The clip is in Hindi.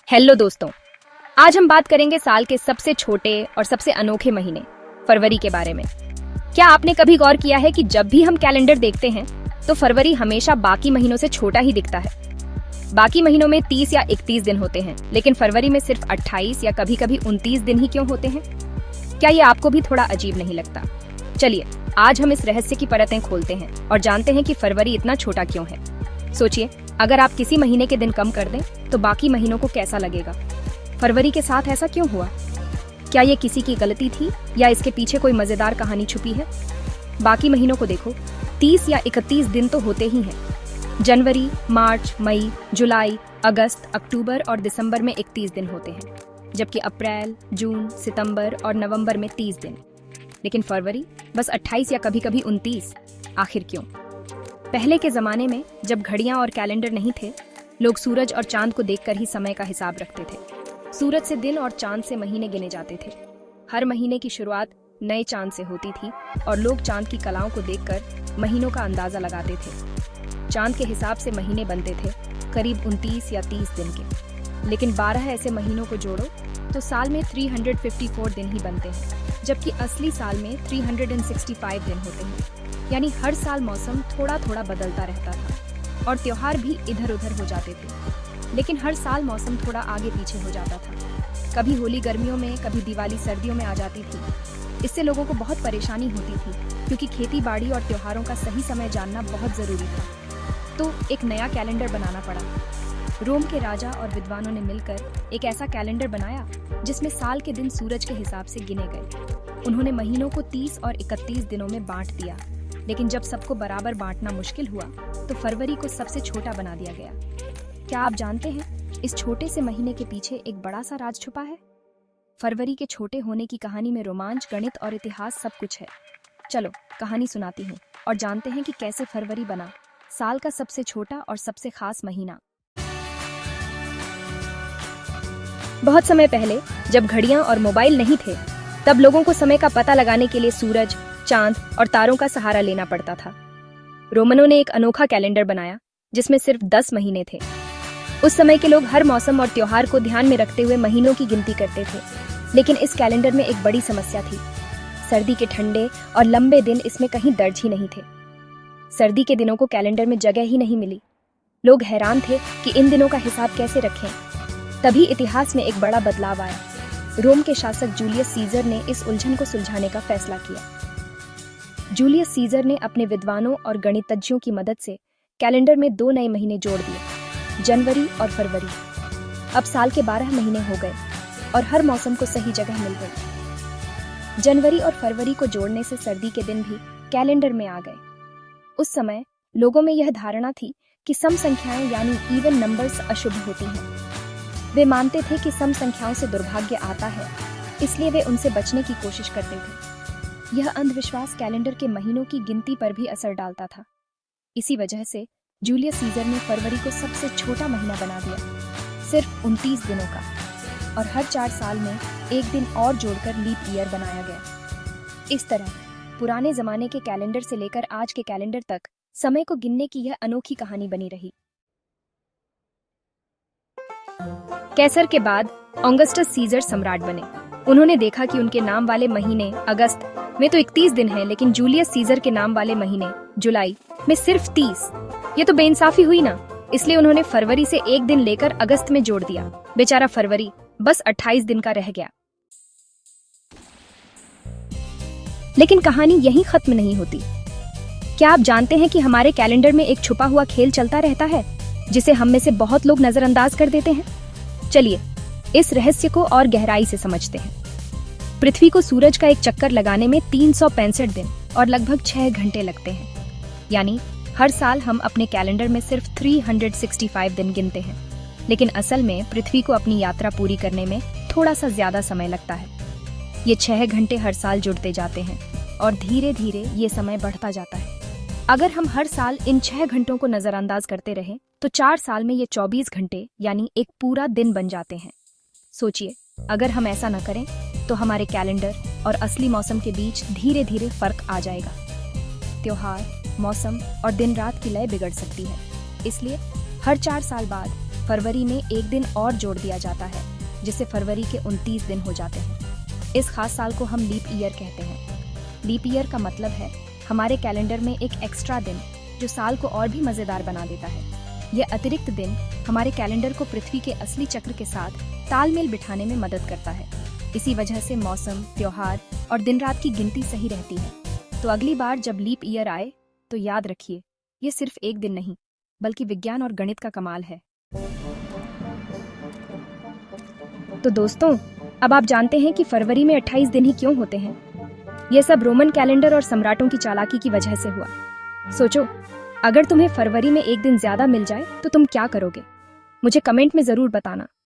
हेलो दोस्तों, आज हम बात करेंगे साल के सबसे छोटे और सबसे अनोखे महीने फरवरी के बारे में। क्या आपने कभी गौर किया है कि जब भी हम कैलेंडर देखते हैं तो फरवरी हमेशा बाकी महीनों से छोटा ही दिखता है। बाकी महीनों में 30 या 31 दिन होते हैं, लेकिन फरवरी में सिर्फ 28 या कभी कभी 29 दिन ही क्यों होते हैं? क्या ये आपको भी थोड़ा अजीब नहीं लगता? चलिए आज हम इस रहस्य की परतें खोलते हैं और जानते हैं कि फरवरी इतना छोटा क्यों है। सोचिए, अगर आप किसी महीने के दिन कम कर दें तो बाकी महीनों को कैसा लगेगा। फरवरी के साथ ऐसा क्यों हुआ? क्या ये किसी की गलती थी या इसके पीछे कोई मजेदार कहानी छुपी है? बाकी महीनों को देखो, 30 या 31 दिन तो होते ही हैं। जनवरी, मार्च, मई, जुलाई, अगस्त, अक्टूबर और दिसंबर में 31 दिन होते हैं, जबकि अप्रैल, जून, सितंबर और नवंबर में 30 दिन। लेकिन फरवरी बस 28 या कभी कभी 29। आखिर क्यों? पहले के जमाने में जब घड़ियां और कैलेंडर नहीं थे, लोग सूरज और चांद को देखकर ही समय का हिसाब रखते थे। सूरज से दिन और चांद से महीने गिने जाते थे। हर महीने की शुरुआत नए चांद से होती थी और लोग चांद की कलाओं को देखकर महीनों का अंदाजा लगाते थे। चांद के हिसाब से महीने बनते थे, करीब 29 या 30 दिन के। लेकिन 12 ऐसे महीनों को जोड़ो तो साल में 354 दिन ही बनते हैं, जबकि असली साल में 365 दिन होते हैं। यानी हर साल मौसम थोड़ा थोड़ा बदलता रहता था और त्योहार भी इधर उधर हो जाते थे। लेकिन हर साल मौसम थोड़ा आगे पीछे हो जाता था। कभी होली गर्मियों में, कभी दिवाली सर्दियों में आ जाती थी। इससे लोगों को बहुत परेशानी होती थी, क्योंकि खेती बाड़ी और त्योहारों का सही समय जानना बहुत जरूरी था। तो एक नया कैलेंडर बनाना पड़ा। रोम के राजा और विद्वानों ने मिलकर एक ऐसा कैलेंडर बनाया जिसमें साल के दिन सूरज के हिसाब से गिने गए। उन्होंने महीनों को 30 और 31 दिनों में बांट दिया। लेकिन जब सबको बराबर बांटना मुश्किल हुआ तो फरवरी को सबसे छोटा बना दिया गया। क्या आप जानते हैं, इस छोटे से महीने के पीछे एक बड़ा सा राज छुपा है? फरवरी के छोटे होने की कहानी में रोमांच, गणित और इतिहास सब कुछ है। चलो कहानी सुनाती हूँ और जानते हैं कि कैसे फरवरी बना साल का सबसे छोटा और सबसे खास महीना। बहुत समय पहले, जब घड़ियां और मोबाइल नहीं थे, तब लोगों को समय का पता लगाने के लिए सूरज, चांद और तारों का सहारा लेना पड़ता था। रोमनों ने एक अनोखा कैलेंडर बनाया जिसमें सिर्फ 10 महीने थे। उस समय के लोग हर मौसम और त्योहार को ध्यान में रखते हुए महीनों की गिनती करते थे। लेकिन इस कैलेंडर में एक बड़ी समस्या थी। सर्दी के ठंडे और लंबे दिन इसमें कहीं दर्ज ही नहीं थे। सर्दी के दिनों को कैलेंडर में जगह ही नहीं मिली। लोग हैरान थे कि इन दिनों का हिसाब कैसे रखें। तभी इतिहास में एक बड़ा बदलाव आया। रोम के शासक जूलियस सीजर ने इस उलझन को सुलझाने का फैसला किया। जूलियस सीजर ने अपने विद्वानों और गणितज्ञों की मदद से कैलेंडर में 2 नए महीने जोड़ दिए, जनवरी और फरवरी। अब साल के 12 महीने हो गए और हर मौसम को सही जगह मिल गई। जनवरी और फरवरी को जोड़ने से सर्दी के दिन भी कैलेंडर में आ गए। उस समय लोगों में यह धारणा थी कि सम संख्याएं यानी इवन नंबर्स अशुभ होती हैं। वे मानते थे कि सम संख्याओं से दुर्भाग्य आता है, इसलिए वे उनसे बचने की कोशिश करते थे। यह अंधविश्वास कैलेंडर के महीनों की गिनती पर भी असर डालता था। इसी वजह से जूलियस सीजर ने फरवरी को सबसे छोटा महीना बना दिया, सिर्फ 29 दिनों का, और हर 4 साल में एक दिन और जोड़कर लीप ईयर बनाया गया। इस तरह पुराने जमाने के कैलेंडर से लेकर आज के कैलेंडर तक समय को गिनने की यह अनोखी कहानी बनी रही। कैसर के बाद ऑगस्टस सीजर सम्राट बने। उन्होंने देखा कि उनके नाम वाले महीने अगस्त में तो 31 दिन हैं, लेकिन जूलियस सीजर के नाम वाले महीने जुलाई में सिर्फ 30। ये तो बेइंसाफी हुई ना। इसलिए उन्होंने फरवरी से एक दिन लेकर अगस्त में जोड़ दिया। बेचारा फरवरी बस 28 दिन का रह गया। लेकिन कहानी यहीं खत्म नहीं होती। क्या आप जानते हैं कि हमारे कैलेंडर में एक छुपा हुआ खेल चलता रहता है, जिसे हम में से बहुत लोग नजरअंदाज कर देते हैं? चलिए इस रहस्य को और गहराई से समझते हैं। पृथ्वी को सूरज का एक चक्कर लगाने में 365 दिन और लगभग 6 घंटे लगते हैं। यानी हर साल हम अपने कैलेंडर में सिर्फ 365 दिन गिनते हैं, लेकिन असल में पृथ्वी को अपनी यात्रा पूरी करने में थोड़ा सा ज्यादा समय लगता है। ये 6 घंटे हर साल जुड़ते जाते हैं और धीरे धीरे ये समय बढ़ता जाता है। अगर हम हर साल इन 6 घंटों को नजरअंदाज करते रहें तो 4 साल में ये 24 घंटे यानी एक पूरा दिन बन जाते हैं। सोचिए, अगर हम ऐसा न करें तो हमारे कैलेंडर और असली मौसम के बीच धीरे धीरे फर्क आ जाएगा। त्योहार, मौसम और दिन रात की लय बिगड़ सकती है। इसलिए हर 4 साल बाद फरवरी में एक दिन और जोड़ दिया जाता है, जिससे फरवरी के 29 दिन हो जाते हैं। इस खास साल को हम लीप ईयर कहते हैं। लीप ईयर का मतलब है हमारे कैलेंडर में एक एक्स्ट्रा दिन जो साल को और भी मजेदार बना देता है। यह अतिरिक्त दिन हमारे कैलेंडर को पृथ्वी के असली चक्र के साथ तालमेल बिठाने में मदद करता है। इसी वजह से मौसम, त्योहार और दिन रात की गिनती सही रहती है। तो अगली बार जब लीप ईयर आए तो याद रखिए, ये सिर्फ एक दिन नहीं बल्कि विज्ञान और गणित का कमाल है। तो दोस्तों, अब आप जानते हैं कि फरवरी में 28 दिन ही क्यों होते हैं। यह सब रोमन कैलेंडर और सम्राटों की चालाकी की वजह से हुआ। सोचो, अगर तुम्हें फरवरी में एक दिन ज्यादा मिल जाए तो तुम क्या करोगे? मुझे कमेंट में जरूर बताना।